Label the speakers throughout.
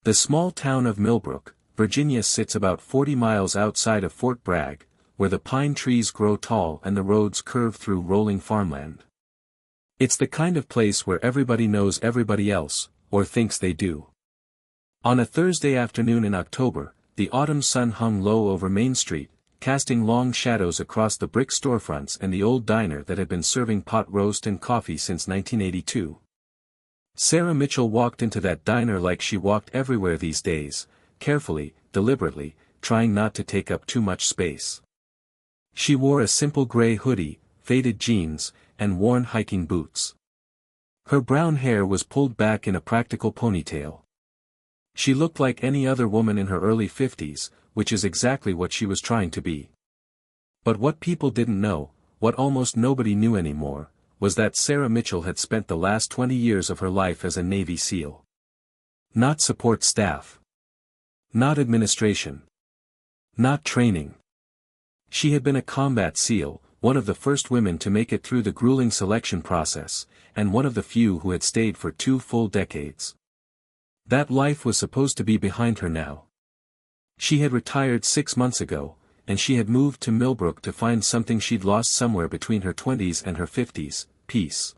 Speaker 1: The small town of Millbrook, Virginia sits about 40 miles outside of Fort Bragg, where the pine trees grow tall and the roads curve through rolling farmland. It's the kind of place where everybody knows everybody else, or thinks they do. On a Thursday afternoon in October, the autumn sun hung low over Main Street, casting long shadows across the brick storefronts and the old diner that had been serving pot roast and coffee since 1982. Sarah Mitchell walked into that diner like she walked everywhere these days, carefully, deliberately, trying not to take up too much space. She wore a simple gray hoodie, faded jeans, and worn hiking boots. Her brown hair was pulled back in a practical ponytail. She looked like any other woman in her early 50s, which is exactly what she was trying to be. But what people didn't know, what almost nobody knew anymore, was that Sarah Mitchell had spent the last 20 years of her life as a Navy SEAL. Not support staff. Not administration. Not training. She had been a combat SEAL, one of the first women to make it through the grueling selection process, and one of the few who had stayed for 2 full decades. That life was supposed to be behind her now. She had retired 6 months ago, and she had moved to Millbrook to find something she'd lost somewhere between her 20s and her 50s, peace.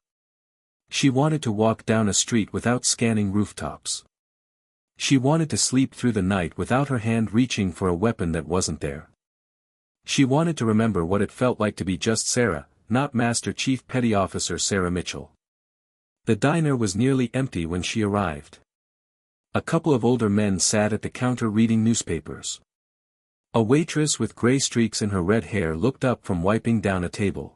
Speaker 1: She wanted to walk down a street without scanning rooftops. She wanted to sleep through the night without her hand reaching for a weapon that wasn't there. She wanted to remember what it felt like to be just Sarah, not Master Chief Petty Officer Sarah Mitchell. The diner was nearly empty when she arrived. A couple of older men sat at the counter reading newspapers. A waitress with gray streaks in her red hair looked up from wiping down a table.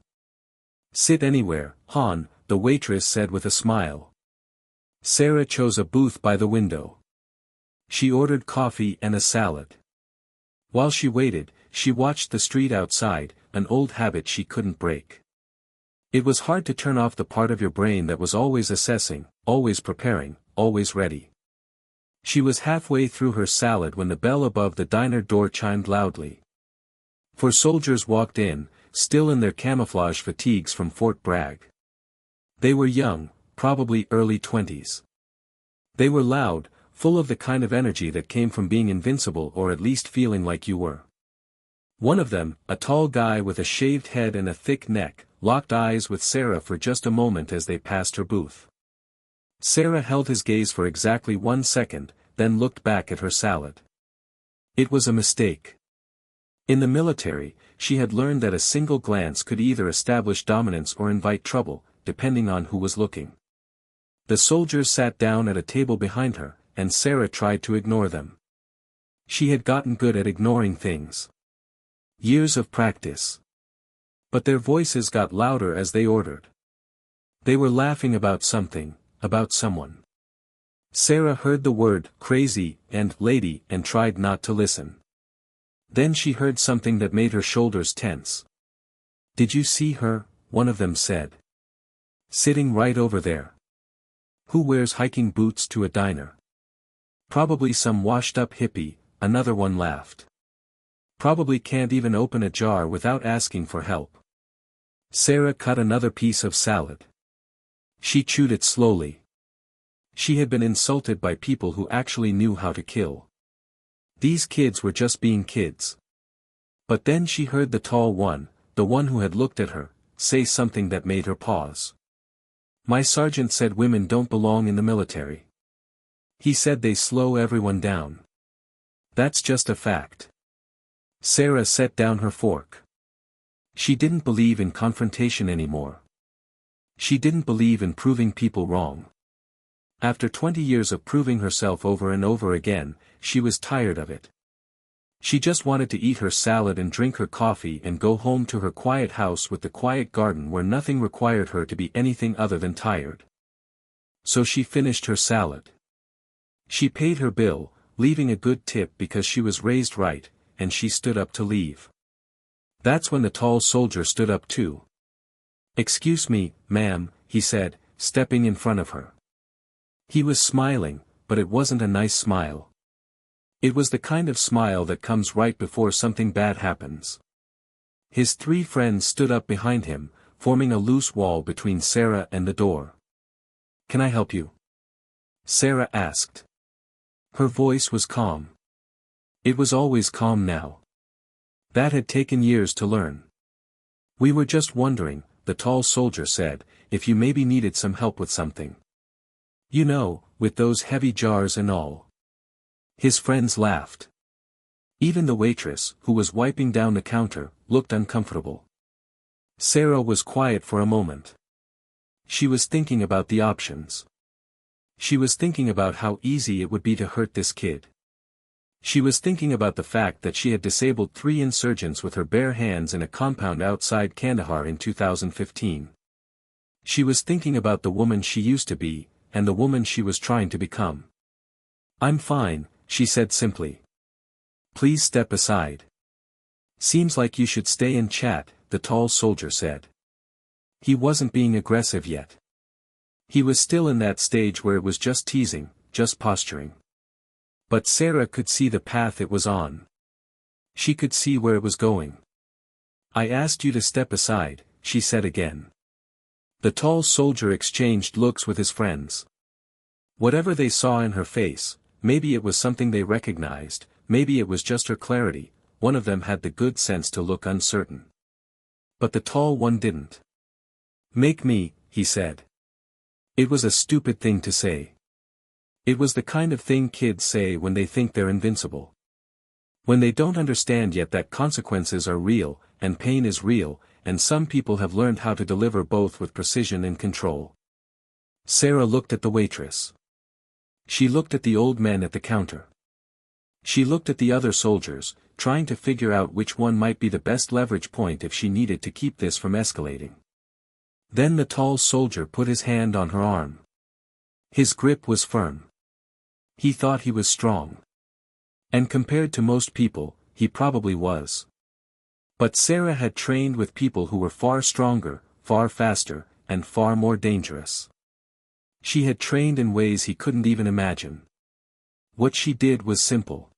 Speaker 1: "Sit anywhere, hon," the waitress said with a smile. Sarah chose a booth by the window. She ordered coffee and a salad. While she waited, she watched the street outside, an old habit she couldn't break. It was hard to turn off the part of your brain that was always assessing, always preparing, always ready. She was halfway through her salad when the bell above the diner door chimed loudly. 4 soldiers walked in, still in their camouflage fatigues from Fort Bragg. They were young, probably early 20s. They were loud, full of the kind of energy that came from being invincible or at least feeling like you were. One of them, a tall guy with a shaved head and a thick neck, locked eyes with Sarah for just a moment as they passed her booth. Sarah held his gaze for exactly 1 second, then looked back at her salad. It was a mistake. In the military, she had learned that a single glance could either establish dominance or invite trouble, depending on who was looking. The soldiers sat down at a table behind her, and Sarah tried to ignore them. She had gotten good at ignoring things. Years of practice. But their voices got louder as they ordered. They were laughing about something, about someone. Sarah heard the word crazy and lady and tried not to listen. Then she heard something that made her shoulders tense. "Did you see her?" one of them said. "Sitting right over there. Who wears hiking boots to a diner?" "Probably some washed-up hippie," another one laughed. "Probably can't even open a jar without asking for help." Sarah cut another piece of salad. She chewed it slowly. She had been insulted by people who actually knew how to kill. These kids were just being kids. But then she heard the tall one, the one who had looked at her, say something that made her pause. "My sergeant said women don't belong in the military. He said they slow everyone down. That's just a fact." Sarah set down her fork. She didn't believe in confrontation anymore. She didn't believe in proving people wrong. After 20 years of proving herself over and over again, she was tired of it. She just wanted to eat her salad and drink her coffee and go home to her quiet house with the quiet garden where nothing required her to be anything other than tired. So she finished her salad. She paid her bill, leaving a good tip because she was raised right, and she stood up to leave. That's when the tall soldier stood up too. "Excuse me, ma'am," he said, stepping in front of her. He was smiling, but it wasn't a nice smile. It was the kind of smile that comes right before something bad happens. His 3 friends stood up behind him, forming a loose wall between Sarah and the door. "Can I help you?" Sarah asked. Her voice was calm. It was always calm now. That had taken years to learn. We were just wondering, the tall soldier said, if you maybe needed some help with something. You know, with those heavy jars and all. His friends laughed. Even the waitress, who was wiping down the counter, looked uncomfortable. Sarah was quiet for a moment. She was thinking about the options. She was thinking about how easy it would be to hurt this kid. She was thinking about the fact that she had disabled 3 insurgents with her bare hands in a compound outside Kandahar in 2015. She was thinking about the woman she used to be, and the woman she was trying to become. "I'm fine," she said simply. "Please step aside." "Seems like you should stay and chat," the tall soldier said. He wasn't being aggressive yet. He was still in that stage where it was just teasing, just posturing. But Sarah could see the path it was on. She could see where it was going. "I asked you to step aside," she said again. The tall soldier exchanged looks with his friends. Whatever they saw in her face, maybe it was something they recognized, maybe it was just her clarity, one of them had the good sense to look uncertain. But the tall one didn't. "Make me," he said. It was a stupid thing to say. It was the kind of thing kids say when they think they're invincible. When they don't understand yet that consequences are real, and pain is real, and some people have learned how to deliver both with precision and control. Sarah looked at the waitress. She looked at the old men at the counter. She looked at the other soldiers, trying to figure out which one might be the best leverage point if she needed to keep this from escalating. Then the tall soldier put his hand on her arm. His grip was firm. He thought he was strong. And compared to most people, he probably was. But Sarah had trained with people who were far stronger, far faster, and far more dangerous. She had trained in ways he couldn't even imagine. What she did was simple.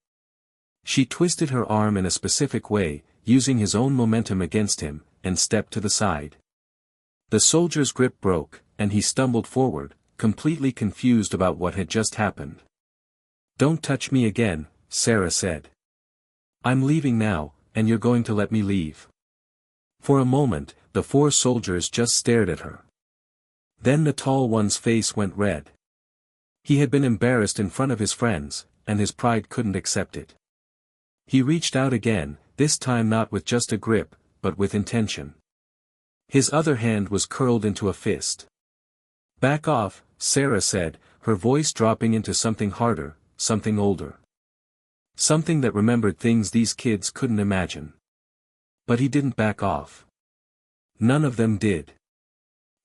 Speaker 1: She twisted her arm in a specific way, using his own momentum against him, and stepped to the side. The soldier's grip broke, and he stumbled forward, completely confused about what had just happened. "Don't touch me again," Sarah said. "I'm leaving now, and you're going to let me leave." For a moment, the 4 soldiers just stared at her. Then the tall one's face went red. He had been embarrassed in front of his friends, and his pride couldn't accept it. He reached out again, this time not with just a grip, but with intention. His other hand was curled into a fist. "Back off," Sarah said, her voice dropping into something harder, something older. Something that remembered things these kids couldn't imagine. But he didn't back off. None of them did.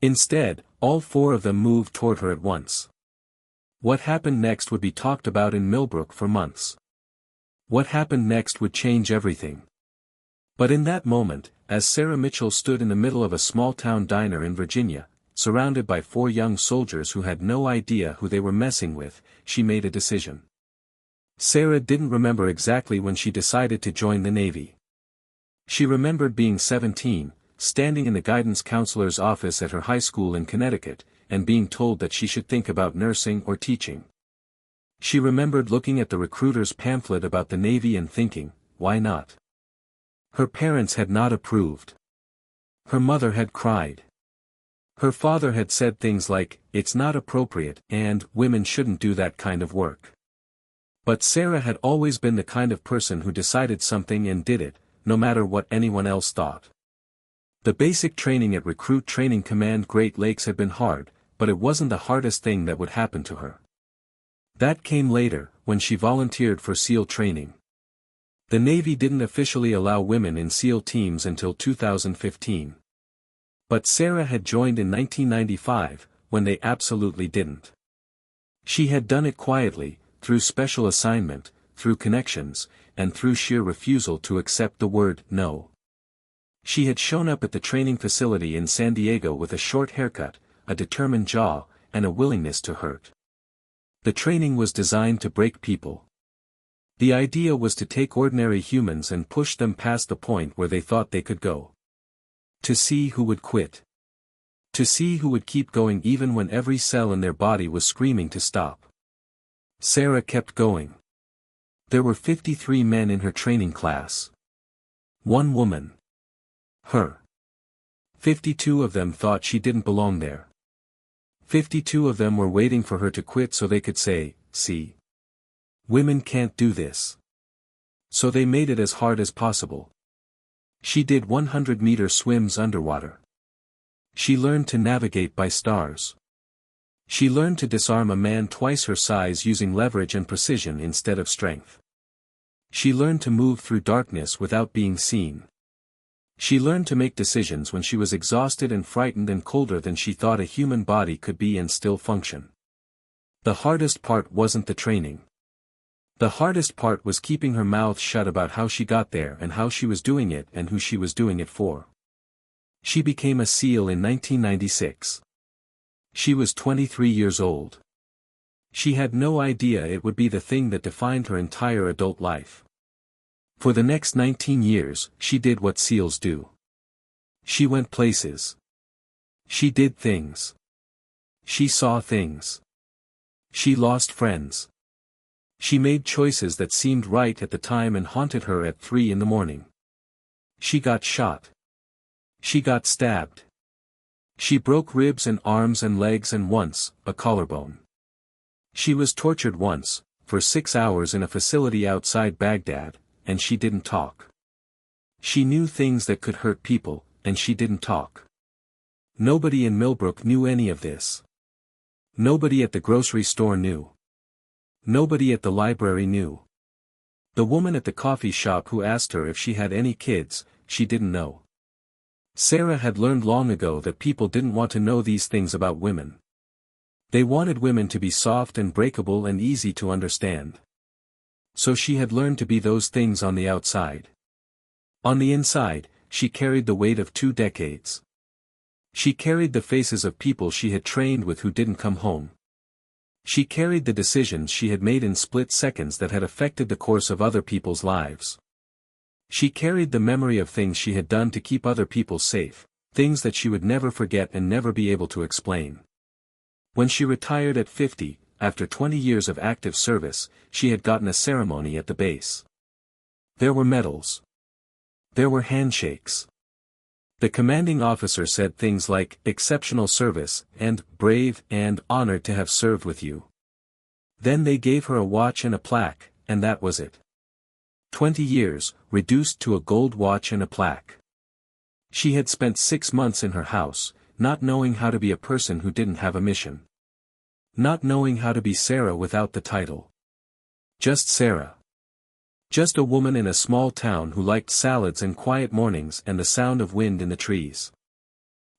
Speaker 1: Instead, all 4 of them moved toward her at once. What happened next would be talked about in Millbrook for months. What happened next would change everything. But in that moment, as Sarah Mitchell stood in the middle of a small-town diner in Virginia, surrounded by 4 young soldiers who had no idea who they were messing with, she made a decision. Sarah didn't remember exactly when she decided to join the Navy. She remembered being 17, standing in the guidance counselor's office at her high school in Connecticut, and being told that she should think about nursing or teaching. She remembered looking at the recruiter's pamphlet about the Navy and thinking, why not? Her parents had not approved. Her mother had cried. Her father had said things like, "It's not appropriate," and "Women shouldn't do that kind of work." But Sarah had always been the kind of person who decided something and did it, no matter what anyone else thought. The basic training at Recruit Training Command Great Lakes had been hard, but it wasn't the hardest thing that would happen to her. That came later, when she volunteered for SEAL training. The Navy didn't officially allow women in SEAL teams until 2015. But Sarah had joined in 1995, when they absolutely didn't. She had done it quietly, through special assignment, through connections, and through sheer refusal to accept the word no. She had shown up at the training facility in San Diego with a short haircut, a determined jaw, and a willingness to hurt. The training was designed to break people. The idea was to take ordinary humans and push them past the point where they thought they could go. To see who would quit. To see who would keep going even when every cell in their body was screaming to stop. Sarah kept going. There were 53 men in her training class. One woman. Her. 52 of them thought she didn't belong there. 52 of them were waiting for her to quit so they could say, "See? Women can't do this." So they made it as hard as possible. She did 100-meter swims underwater. She learned to navigate by stars. She learned to disarm a man twice her size using leverage and precision instead of strength. She learned to move through darkness without being seen. She learned to make decisions when she was exhausted and frightened and colder than she thought a human body could be and still function. The hardest part wasn't the training. The hardest part was keeping her mouth shut about how she got there and how she was doing it and who she was doing it for. She became a SEAL in 1996. She was 23 years old. She had no idea it would be the thing that defined her entire adult life. For the next 19 years, she did what SEALs do. She went places. She did things. She saw things. She lost friends. She made choices that seemed right at the time and haunted her at 3 in the morning. She got shot. She got stabbed. She broke ribs and arms and legs and once, a collarbone. She was tortured once, for 6 hours in a facility outside Baghdad, and she didn't talk. She knew things that could hurt people, and she didn't talk. Nobody in Millbrook knew any of this. Nobody at the grocery store knew. Nobody at the library knew. The woman at the coffee shop who asked her if she had any kids, she didn't know. Sarah had learned long ago that people didn't want to know these things about women. They wanted women to be soft and breakable and easy to understand. So she had learned to be those things on the outside. On the inside, she carried the weight of 2 decades. She carried the faces of people she had trained with who didn't come home. She carried the decisions she had made in split seconds that had affected the course of other people's lives. She carried the memory of things she had done to keep other people safe, things that she would never forget and never be able to explain. When she retired at 50, after 20 years of active service, she had gotten a ceremony at the base. There were medals. There were handshakes. The commanding officer said things like, "Exceptional service," and "Brave," and "Honored to have served with you." Then they gave her a watch and a plaque, and that was it. 20 years, reduced to a gold watch and a plaque. She had spent 6 months in her house, not knowing how to be a person who didn't have a mission. Not knowing how to be Sarah without the title. Just Sarah. Just a woman in a small town who liked salads and quiet mornings and the sound of wind in the trees.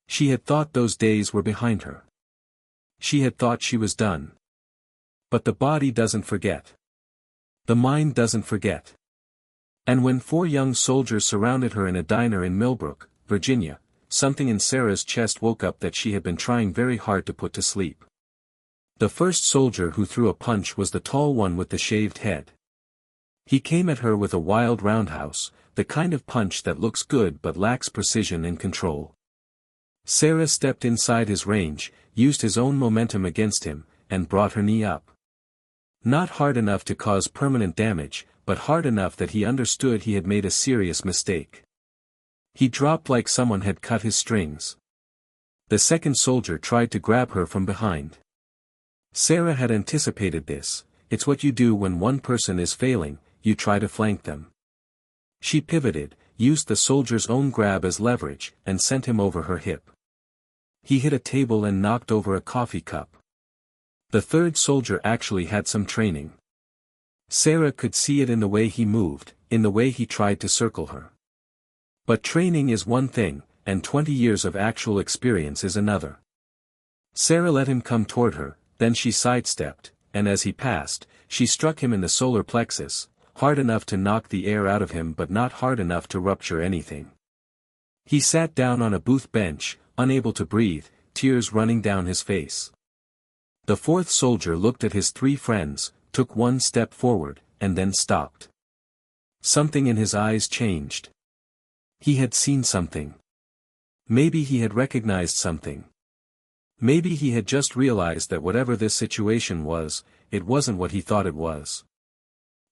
Speaker 1: She had thought those days were behind her. She had thought she was done. But the body doesn't forget. The mind doesn't forget. And when 4 young soldiers surrounded her in a diner in Millbrook, Virginia, something in Sarah's chest woke up that she had been trying very hard to put to sleep. The first soldier who threw a punch was the tall one with the shaved head. He came at her with a wild roundhouse, the kind of punch that looks good but lacks precision and control. Sarah stepped inside his range, used his own momentum against him, and brought her knee up. Not hard enough to cause permanent damage, but hard enough that he understood he had made a serious mistake. He dropped like someone had cut his strings. The second soldier tried to grab her from behind. Sarah had anticipated this. It's what you do when one person is failing, you try to flank them. She pivoted, used the soldier's own grab as leverage, and sent him over her hip. He hit a table and knocked over a coffee cup. The third soldier actually had some training. Sarah could see it in the way he moved, in the way he tried to circle her. But training is one thing, and 20 years of actual experience is another. Sarah let him come toward her, then she sidestepped, and as he passed, she struck him in the solar plexus, hard enough to knock the air out of him but not hard enough to rupture anything. He sat down on a booth bench, unable to breathe, tears running down his face. The fourth soldier looked at his 3 friends, took 1 step forward, and then stopped. Something in his eyes changed. He had seen something. Maybe he had recognized something. Maybe he had just realized that whatever this situation was, it wasn't what he thought it was.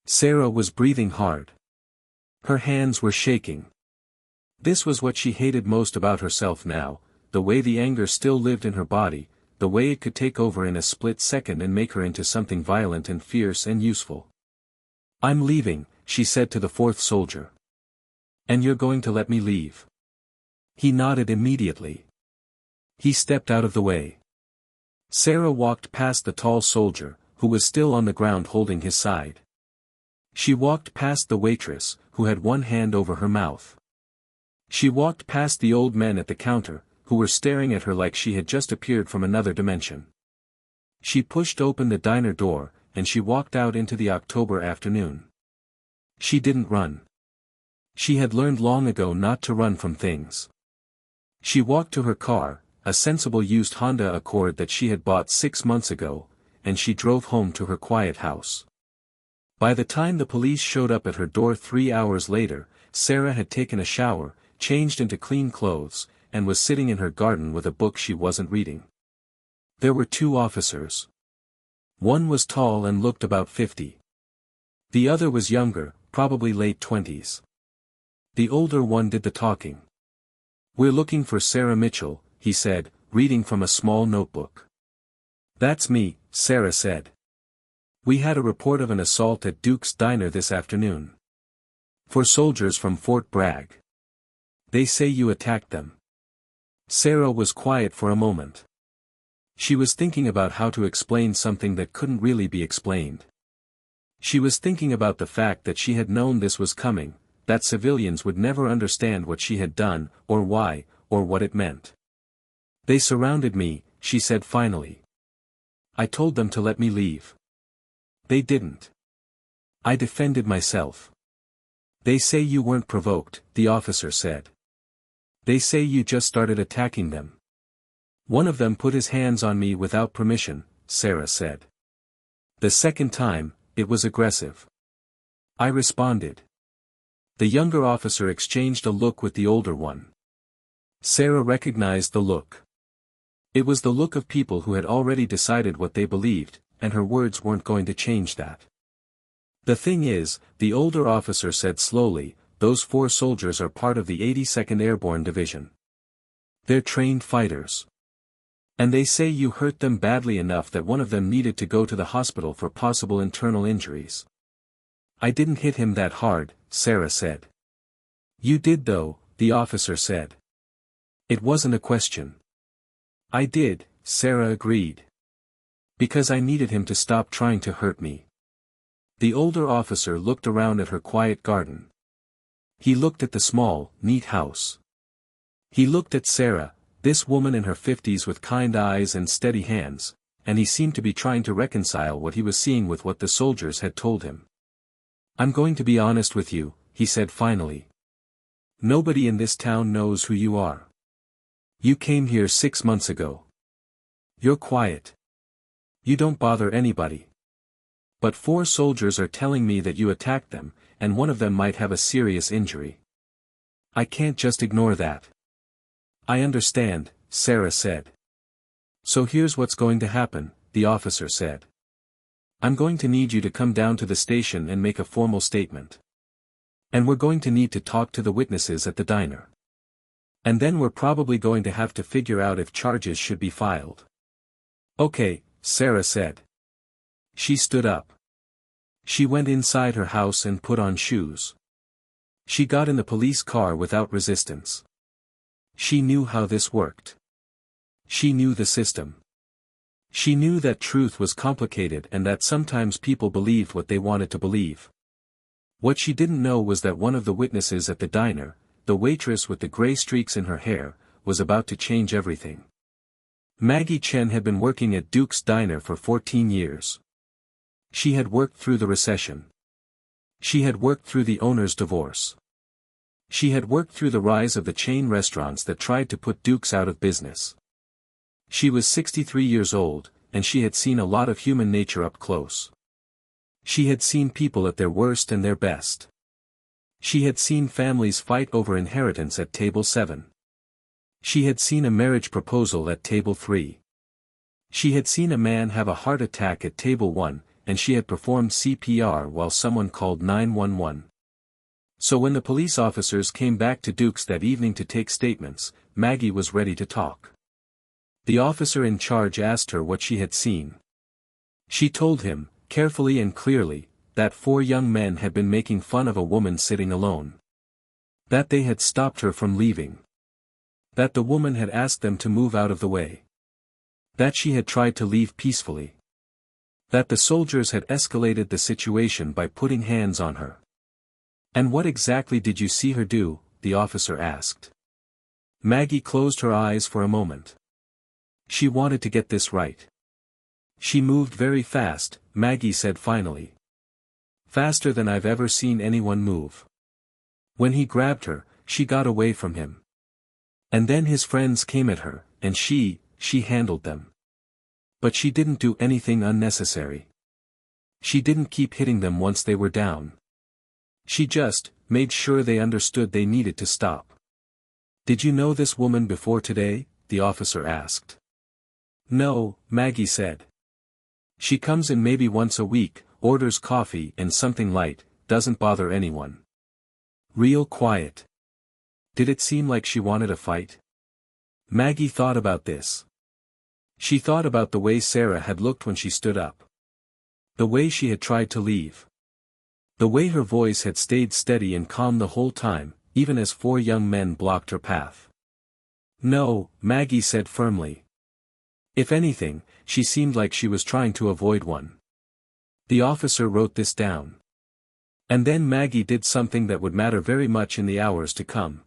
Speaker 1: Sarah was breathing hard. Her hands were shaking. This was what she hated most about herself now, the way the anger still lived in her body, the way it could take over in a split second and make her into something violent and fierce and useful. "I'm leaving," she said to the fourth soldier. "And you're going to let me leave?" He nodded immediately. He stepped out of the way. Sarah walked past the tall soldier, who was still on the ground holding his side. She walked past the waitress, who had one hand over her mouth. She walked past the old men at the counter, who were staring at her like she had just appeared from another dimension. She pushed open the diner door, and she walked out into the October afternoon. She didn't run. She had learned long ago not to run from things. She walked to her car, a sensible used Honda Accord that she had bought 6 months ago, and she drove home to her quiet house. By the time the police showed up at her door 3 hours later, Sarah had taken a shower, changed into clean clothes, and was sitting in her garden with a book she wasn't reading. There were 2 officers. One was tall and looked about 50. The other was younger, probably late 20s. The older one did the talking. "We're looking for Sarah Mitchell," he said, reading from a small notebook. "That's me," Sarah said. "We had a report of an assault at Duke's Diner this afternoon. 4 soldiers from Fort Bragg. They say you attacked them." Sarah was quiet for a moment. She was thinking about how to explain something that couldn't really be explained. She was thinking about the fact that she had known this was coming, that civilians would never understand what she had done, or why, or what it meant. "They surrounded me," she said finally. "I told them to let me leave. They didn't. I defended myself." "They say you weren't provoked," the officer said. "They say you just started attacking them." "One of them put his hands on me without permission," Sarah said. "The second time, it was aggressive. I responded." The younger officer exchanged a look with the older one. Sarah recognized the look. It was the look of people who had already decided what they believed, and her words weren't going to change that. "The thing is," the older officer said slowly, "those 4 soldiers are part of the 82nd Airborne Division. They're trained fighters. And they say you hurt them badly enough that one of them needed to go to the hospital for possible internal injuries." "I didn't hit him that hard," Sarah said. "You did though," the officer said. "It wasn't a question." "I did," Sarah agreed. "Because I needed him to stop trying to hurt me." The older officer looked around at her quiet garden. He looked at the small, neat house. He looked at Sarah, this woman in her 50s with kind eyes and steady hands, and he seemed to be trying to reconcile what he was seeing with what the soldiers had told him. "I'm going to be honest with you," he said finally. "Nobody in this town knows who you are. You came here 6 months ago. You're quiet. You don't bother anybody. But 4 soldiers are telling me that you attacked them, and one of them might have a serious injury. I can't just ignore that." "I understand," Sarah said. "So here's what's going to happen," the officer said. "I'm going to need you to come down to the station and make a formal statement. And we're going to need to talk to the witnesses at the diner. And then we're probably going to have to figure out if charges should be filed." "Okay," Sarah said. She stood up. She went inside her house and put on shoes. She got in the police car without resistance. She knew how this worked. She knew the system. She knew that truth was complicated and that sometimes people believed what they wanted to believe. What she didn't know was that one of the witnesses at the diner, the waitress with the gray streaks in her hair, was about to change everything. Maggie Chen had been working at Duke's Diner for 14 years. She had worked through the recession. She had worked through the owner's divorce. She had worked through the rise of the chain restaurants that tried to put Duke's out of business. She was 63 years old, and she had seen a lot of human nature up close. She had seen people at their worst and their best. She had seen families fight over inheritance at table 7. She had seen a marriage proposal at table 3. She had seen a man have a heart attack at table 1, and she had performed CPR while someone called 911. So when the police officers came back to Duke's that evening to take statements, Maggie was ready to talk. The officer in charge asked her what she had seen. She told him, carefully and clearly, that 4 young men had been making fun of a woman sitting alone. That they had stopped her from leaving. That the woman had asked them to move out of the way. That she had tried to leave peacefully. That the soldiers had escalated the situation by putting hands on her. "And what exactly did you see her do?" the officer asked. Maggie closed her eyes for a moment. She wanted to get this right. "She moved very fast," Maggie said finally. "Faster than I've ever seen anyone move. When he grabbed her, she got away from him. And then his friends came at her, and she handled them. But she didn't do anything unnecessary. She didn't keep hitting them once they were down. She just made sure they understood they needed to stop." "Did you know this woman before today?" the officer asked. "No," Maggie said. "She comes in maybe once a week, orders coffee and something light, doesn't bother anyone. Real quiet." "Did it seem like she wanted a fight?" Maggie thought about this. She thought about the way Sarah had looked when she stood up. The way she had tried to leave. The way her voice had stayed steady and calm the whole time, even as 4 young men blocked her path. "No," Maggie said firmly. "If anything, she seemed like she was trying to avoid one." The officer wrote this down. And then Maggie did something that would matter very much in the hours to come.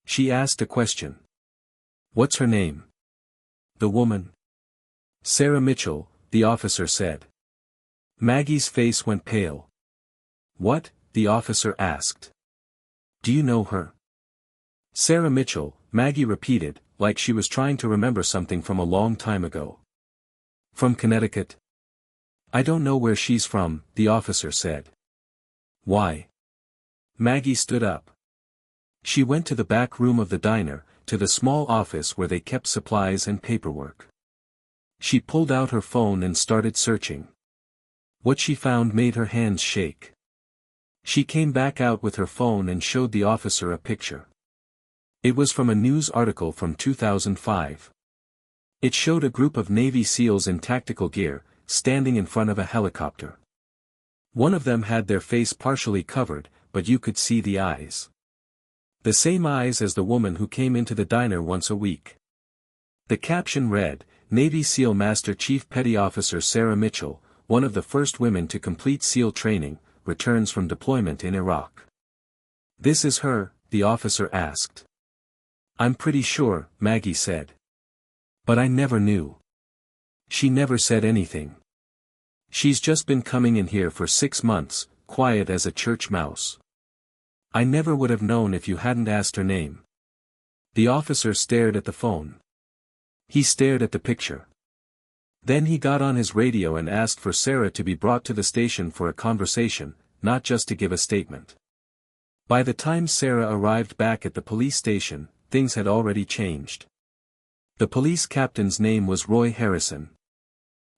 Speaker 1: She asked a question. "What's her name?" "The woman?" "Sarah Mitchell," the officer said. Maggie's face went pale. "What?" the officer asked. "Do you know her?" "Sarah Mitchell," Maggie repeated, like she was trying to remember something from a long time ago. "From Connecticut?" "I don't know where she's from," the officer said. "Why?" Maggie stood up. She went to the back room of the diner, to the small office where they kept supplies and paperwork. She pulled out her phone and started searching. What she found made her hands shake. She came back out with her phone and showed the officer a picture. It was from a news article from 2005. It showed a group of Navy SEALs in tactical gear, standing in front of a helicopter. One of them had their face partially covered, but you could see the eyes. The same eyes as the woman who came into the diner once a week. The caption read, "Navy SEAL Master Chief Petty Officer Sarah Mitchell, one of the first women to complete SEAL training, returns from deployment in Iraq." "This is her?" the officer asked. "I'm pretty sure," Maggie said. "But I never knew. She never said anything. She's just been coming in here for 6 months, quiet as a church mouse. I never would have known if you hadn't asked her name." The officer stared at the phone. He stared at the picture. Then he got on his radio and asked for Sarah to be brought to the station for a conversation, not just to give a statement. By the time Sarah arrived back at the police station, things had already changed. The police captain's name was Roy Harrison.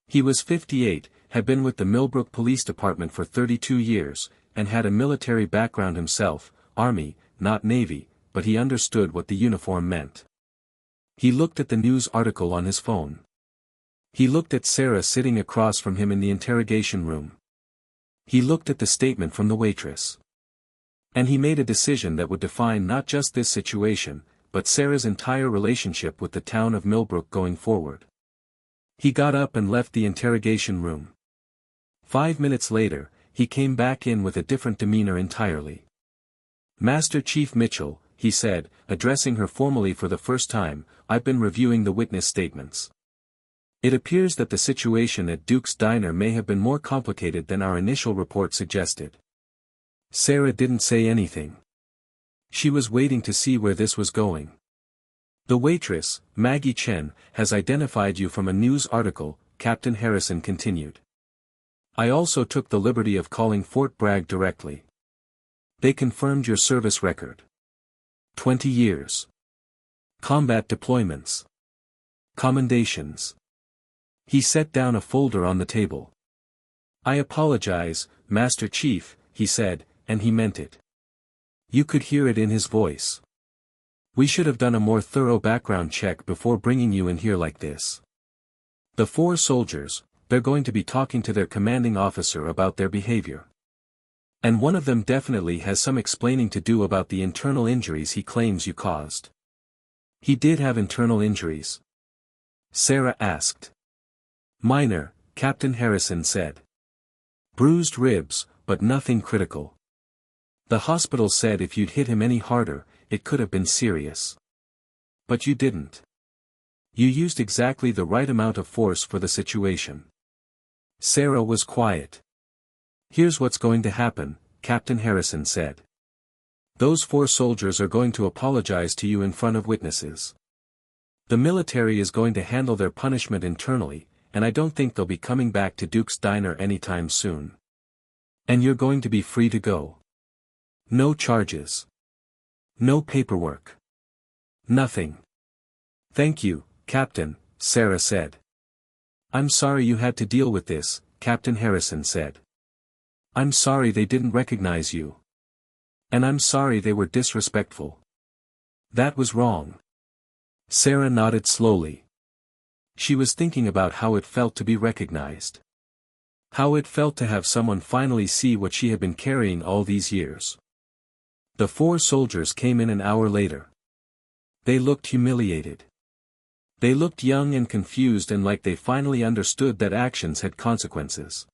Speaker 1: He was 58, had been with the Millbrook Police Department for 32 years, and had a military background himself, Army, not Navy, but he understood what the uniform meant. He looked at the news article on his phone. He looked at Sarah sitting across from him in the interrogation room. He looked at the statement from the waitress. And he made a decision that would define not just this situation, but Sarah's entire relationship with the town of Millbrook going forward. He got up and left the interrogation room. 5 minutes later, he came back in with a different demeanor entirely. "Master Chief Mitchell," he said, addressing her formally for the first time, "I've been reviewing the witness statements. It appears that the situation at Duke's Diner may have been more complicated than our initial report suggested." Sarah didn't say anything. She was waiting to see where this was going. "The waitress, Maggie Chen, has identified you from a news article," Captain Harrison continued. "I also took the liberty of calling Fort Bragg directly. They confirmed your service record. 20 years. Combat deployments. Commendations. He set down a folder on the table. "I apologize, Master Chief," he said, and he meant it. You could hear it in his voice. "We should have done a more thorough background check before bringing you in here like this." The 4 soldiers, they're going to be talking to their commanding officer about their behavior. And one of them definitely has some explaining to do about the internal injuries he claims you caused. He did have internal injuries? Sarah asked. "Minor," Captain Harrison said. "Bruised ribs, but nothing critical. The hospital said if you'd hit him any harder, it could have been serious. But you didn't. You used exactly the right amount of force for the situation." Sarah was quiet. "Here's what's going to happen," Captain Harrison said. "Those 4 soldiers are going to apologize to you in front of witnesses. The military is going to handle their punishment internally, and I don't think they'll be coming back to Duke's Diner anytime soon. And you're going to be free to go. No charges. No paperwork. Nothing." "Thank you, Captain," Sarah said. "I'm sorry you had to deal with this," Captain Harrison said. "I'm sorry they didn't recognize you. And I'm sorry they were disrespectful. That was wrong." Sarah nodded slowly. She was thinking about how it felt to be recognized. How it felt to have someone finally see what she had been carrying all these years. The 4 soldiers came in an hour later. They looked humiliated. They looked young and confused and like they finally understood that actions had consequences.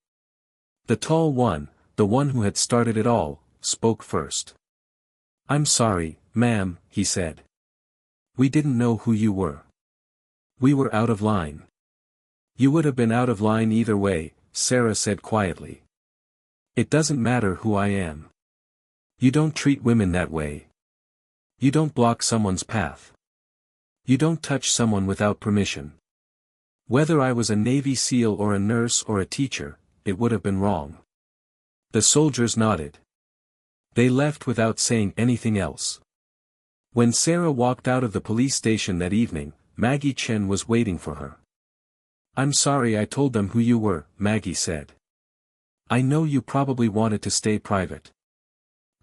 Speaker 1: The tall one, the one who had started it all, spoke first. "I'm sorry, ma'am," he said. "We didn't know who you were. We were out of line." "You would have been out of line either way," Sarah said quietly. "It doesn't matter who I am. You don't treat women that way. You don't block someone's path. You don't touch someone without permission. Whether I was a Navy SEAL or a nurse or a teacher, it would have been wrong." The soldiers nodded. They left without saying anything else. When Sarah walked out of the police station that evening, Maggie Chen was waiting for her. "I'm sorry I told them who you were," Maggie said. "I know you probably wanted to stay private."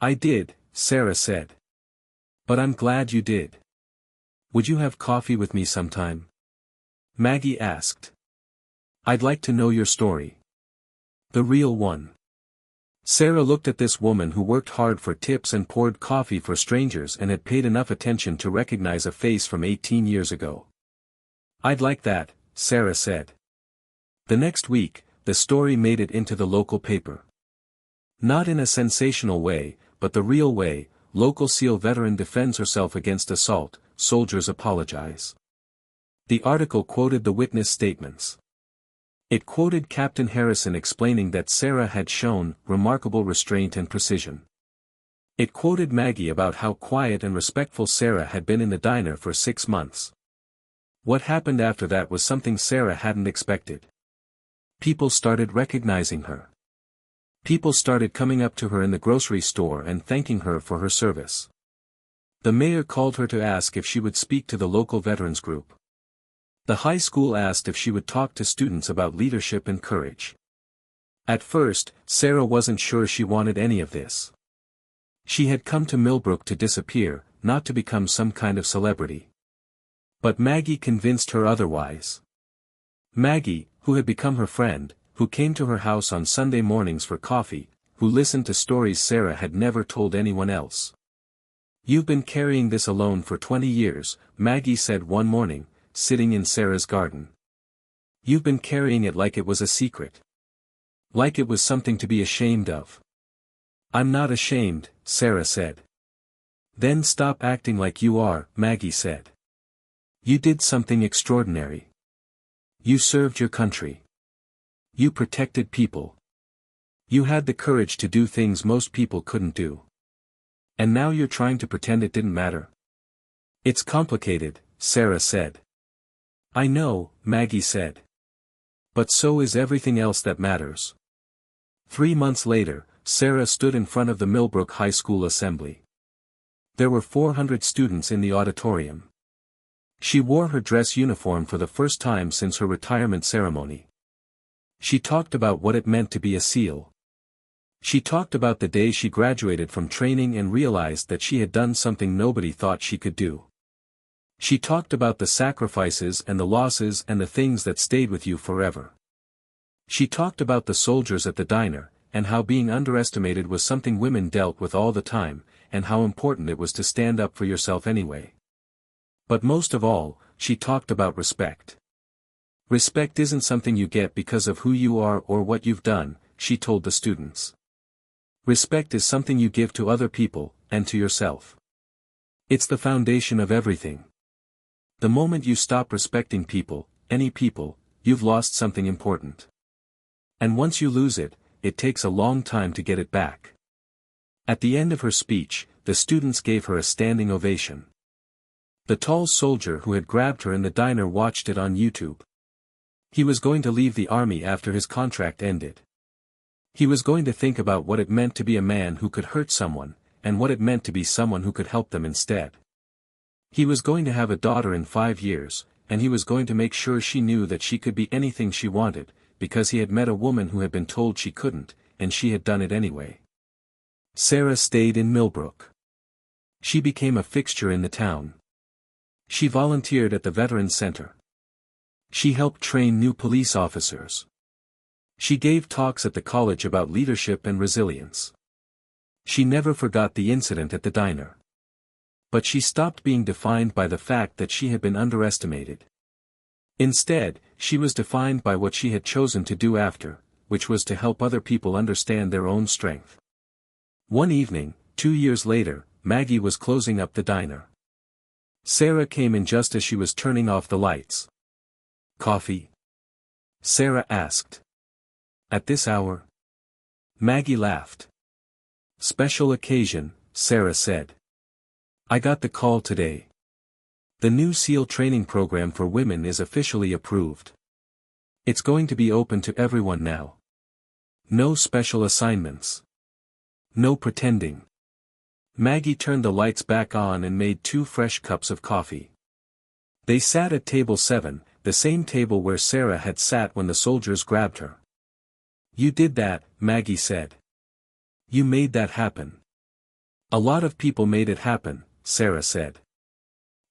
Speaker 1: "I did," Sarah said. "But I'm glad you did. Would you have coffee with me sometime?" Maggie asked. "I'd like to know your story. The real one." Sarah looked at this woman who worked hard for tips and poured coffee for strangers and had paid enough attention to recognize a face from 18 years ago. "I'd like that," Sarah said. The next week, the story made it into the local paper. Not in a sensational way, but the real way: local SEAL veteran defends herself against assault, soldiers apologize. The article quoted the witness statements. It quoted Captain Harrison explaining that Sarah had shown remarkable restraint and precision. It quoted Maggie about how quiet and respectful Sarah had been in the diner for 6 months. What happened after that was something Sarah hadn't expected. People started recognizing her. People started coming up to her in the grocery store and thanking her for her service. The mayor called her to ask if she would speak to the local veterans group. The high school asked if she would talk to students about leadership and courage. At first, Sarah wasn't sure she wanted any of this. She had come to Millbrook to disappear, not to become some kind of celebrity. But Maggie convinced her otherwise. Maggie, who had become her friend, who came to her house on Sunday mornings for coffee, who listened to stories Sarah had never told anyone else. "You've been carrying this alone for 20 years, Maggie said one morning, sitting in Sarah's garden. "You've been carrying it like it was a secret. Like it was something to be ashamed of." "I'm not ashamed," Sarah said. "Then stop acting like you are," Maggie said. "You did something extraordinary. You served your country. You protected people. You had the courage to do things most people couldn't do. And now you're trying to pretend it didn't matter." "It's complicated," Sarah said. "I know," Maggie said. "But so is everything else that matters." 3 months later, Sarah stood in front of the Millbrook High School assembly. There were 400 students in the auditorium. She wore her dress uniform for the first time since her retirement ceremony. She talked about what it meant to be a SEAL. She talked about the day she graduated from training and realized that she had done something nobody thought she could do. She talked about the sacrifices and the losses and the things that stayed with you forever. She talked about the soldiers at the diner, and how being underestimated was something women dealt with all the time, and how important it was to stand up for yourself anyway. But most of all, she talked about respect. Respect isn't something you get because of who you are or what you've done, she told the students. Respect is something you give to other people, and to yourself. It's the foundation of everything. The moment you stop respecting people, any people, you've lost something important. And once you lose it, it takes a long time to get it back. At the end of her speech, the students gave her a standing ovation. The tall soldier who had grabbed her in the diner watched it on YouTube. He was going to leave the army after his contract ended. He was going to think about what it meant to be a man who could hurt someone, and what it meant to be someone who could help them instead. He was going to have a daughter in 5 years, and he was going to make sure she knew that she could be anything she wanted, because he had met a woman who had been told she couldn't, and she had done it anyway. Sarah stayed in Millbrook. She became a fixture in the town. She volunteered at the Veterans Center. She helped train new police officers. She gave talks at the college about leadership and resilience. She never forgot the incident at the diner. But she stopped being defined by the fact that she had been underestimated. Instead, she was defined by what she had chosen to do after, which was to help other people understand their own strength. One evening, 2 years later, Maggie was closing up the diner. Sarah came in just as she was turning off the lights. "Coffee?" Sarah asked. "At this hour?" Maggie laughed. "Special occasion," Sarah said. "I got the call today. The new SEAL training program for women is officially approved. It's going to be open to everyone now. No special assignments. No pretending." Maggie turned the lights back on and made 2 fresh cups of coffee. They sat at table 7, the same table where Sarah had sat when the soldiers grabbed her. "You did that," Maggie said. "You made that happen." "A lot of people made it happen," Sarah said.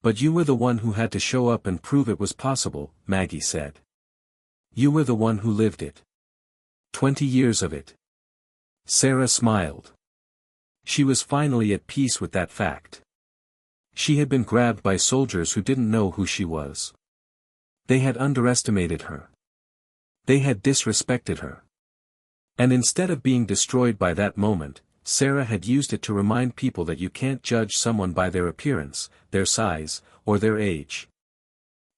Speaker 1: "But you were the one who had to show up and prove it was possible," Maggie said. "You were the one who lived it. 20 years of it." Sarah smiled. She was finally at peace with that fact. She had been grabbed by soldiers who didn't know who she was. They had underestimated her. They had disrespected her. And instead of being destroyed by that moment, Sarah had used it to remind people that you can't judge someone by their appearance, their size, or their age.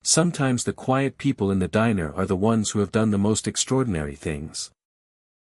Speaker 1: Sometimes the quiet people in the diner are the ones who have done the most extraordinary things.